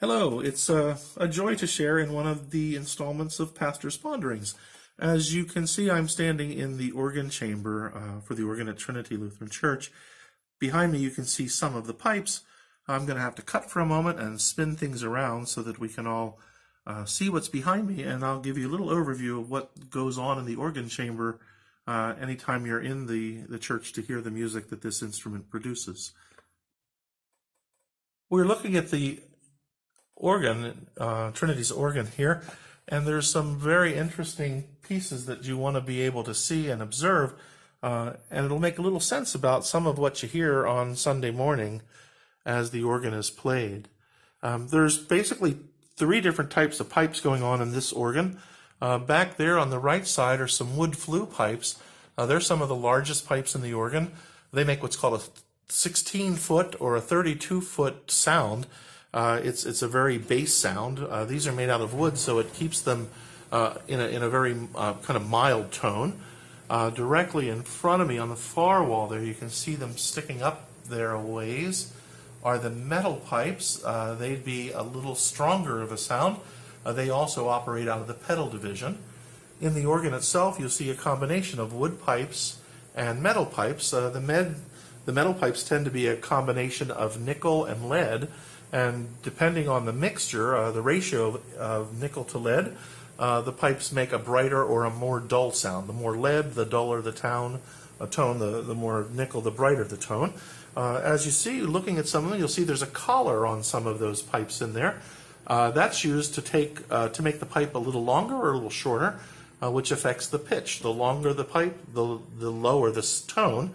Hello, it's a joy to share in one of the installments of Pastor's Ponderings. As you can see, I'm standing in the organ chamber for the organ at Trinity Lutheran Church. Behind me, you can see some of the pipes. I'm going to have to cut for a moment and spin things around so that we can all see what's behind me, and I'll give you a little overview of what goes on in the organ chamber anytime you're in the church to hear the music that this instrument produces. We're looking at the organ, Trinity's organ here, and there's some very interesting pieces that you want to be able to see and observe, and it'll make a little sense about some of what you hear on Sunday morning as the organ is played. There's basically three different types of pipes going on in this organ. Back there on the right side are some wood flue pipes. They're some of the largest pipes in the organ. They make what's called a 16-foot or a 32-foot sound. It's a very bass sound. These are made out of wood, so it keeps them in a very kind of mild tone. Directly in front of me on the far wall there, you can see them sticking up there a ways, are the metal pipes. They'd be a little stronger of a sound. They also operate out of the pedal division. In the organ itself, you'll see a combination of wood pipes and metal pipes. The metal pipes tend to be a combination of nickel and lead, and depending on the mixture, the ratio of nickel to lead, the pipes make a brighter or a more dull sound. The more lead, the duller the tone, the more nickel, the brighter the tone. As you see, looking at some of them, you'll see there's a collar on some of those pipes in there. That's used to make the pipe a little longer or a little shorter, which affects the pitch. The longer the pipe, the lower the tone.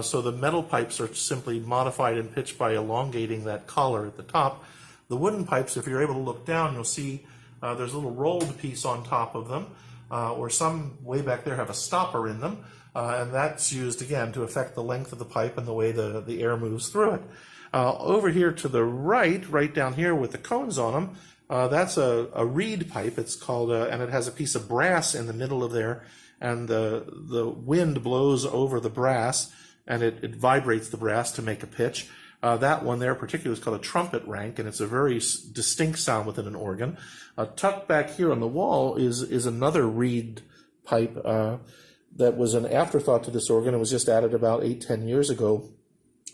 So the metal pipes are simply modified in pitch by elongating that collar at the top. The wooden pipes, if you're able to look down, you'll see there's a little rolled piece on top of them, or some way back there have a stopper in them, and that's used again to affect the length of the pipe and the way the air moves through it. Over here to the right down here with the cones on them, that's a reed pipe. It's called, and it has a piece of brass in the middle of there, and the wind blows over the brass, and it vibrates the brass to make a pitch. That one there particularly is called a trumpet rank, and it's a very distinct sound within an organ. Tucked back here on the wall is another reed pipe that was an afterthought to this organ. It was just added about 8-10 years ago.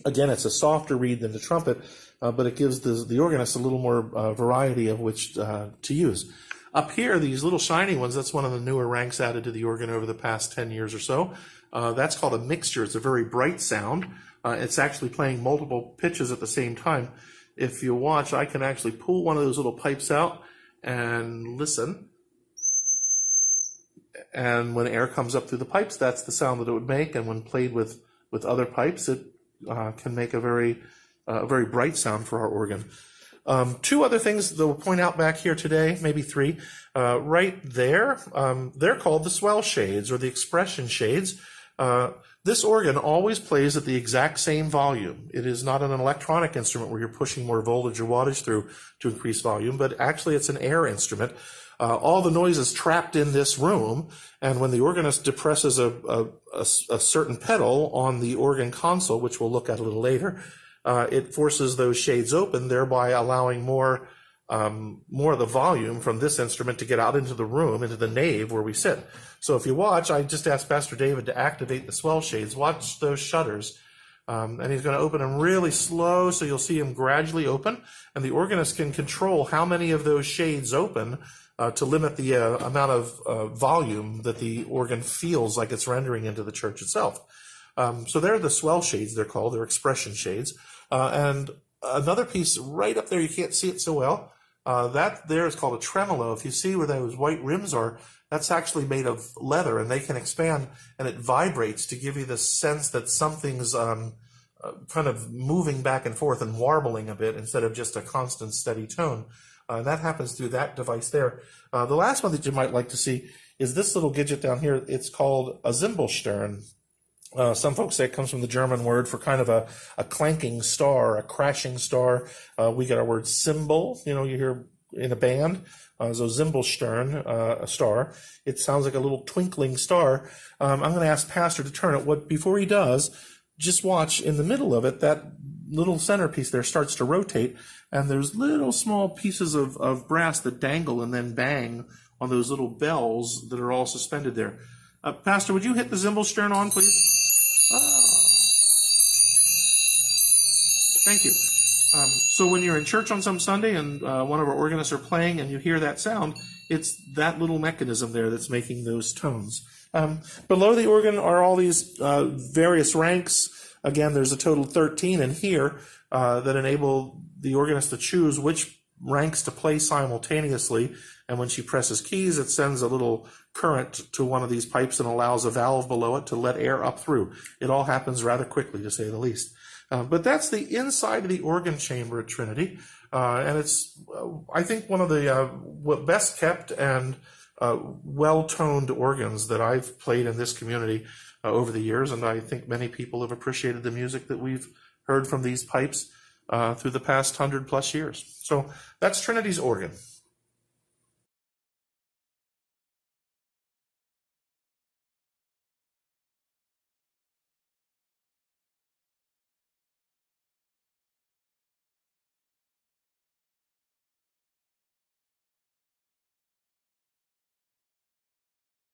Again, it's a softer reed than the trumpet, but it gives the organist a little more variety of which to use. Up here, these little shiny ones, that's one of the newer ranks added to the organ over the past 10 years or so. That's called a mixture. It's a very bright sound. It's actually playing multiple pitches at the same time. If you watch, I can actually pull one of those little pipes out and listen. And when air comes up through the pipes, that's the sound that it would make. And when played with other pipes, it can make a very bright sound for our organ. Two other things that we'll point out back here today, maybe three. Right there, they're called the swell shades or the expression shades. This organ always plays at the exact same volume. It is not an electronic instrument where you're pushing more voltage or wattage through to increase volume, but actually it's an air instrument. All the noise is trapped in this room, and when the organist depresses a certain pedal on the organ console, which we'll look at a little later, it forces those shades open, thereby allowing more of the volume from this instrument to get out into the room, into the nave where we sit. So if you watch, I just asked Pastor David to activate the swell shades. Watch those shutters. And he's going to open them really slow, so you'll see them gradually open. And the organist can control how many of those shades open to limit the amount of volume that the organ feels like it's rendering into the church itself. So they're the swell shades, they're called. They're expression shades. And another piece right up there, you can't see it so well, that there is called a tremolo. If you see where those white rims are, that's actually made of leather, and they can expand, and it vibrates to give you the sense that something's kind of moving back and forth and warbling a bit instead of just a constant steady tone. And that happens through that device there. The last one that you might like to see is this little gadget down here. It's called a Zimbelstern. Some folks say it comes from the German word for kind of a clanking star, a crashing star. We get our word cymbal, you hear in a band. So Zimbelstern, a star. It sounds like a little twinkling star. I'm going to ask Pastor to turn it. Before he does, just watch in the middle of it, that little centerpiece there starts to rotate, and there's little small pieces of brass that dangle and then bang on those little bells that are all suspended there. Pastor, would you hit the Zimbelstern on, please? Thank you. So when you're in church on some Sunday and one of our organists are playing and you hear that sound, it's that little mechanism there that's making those tones. Below the organ are all these various ranks. Again, there's a total of 13 in here that enable the organist to choose which ranks to play simultaneously. And when she presses keys, it sends a little current to one of these pipes and allows a valve below it to let air up through. It all happens rather quickly, to say the least. But that's the inside of the organ chamber at Trinity. And it's, I think, one of the best kept and well-toned organs that I've played in this community over the years. And I think many people have appreciated the music that we've heard from these pipes through the past 100+ years. So that's Trinity's organ.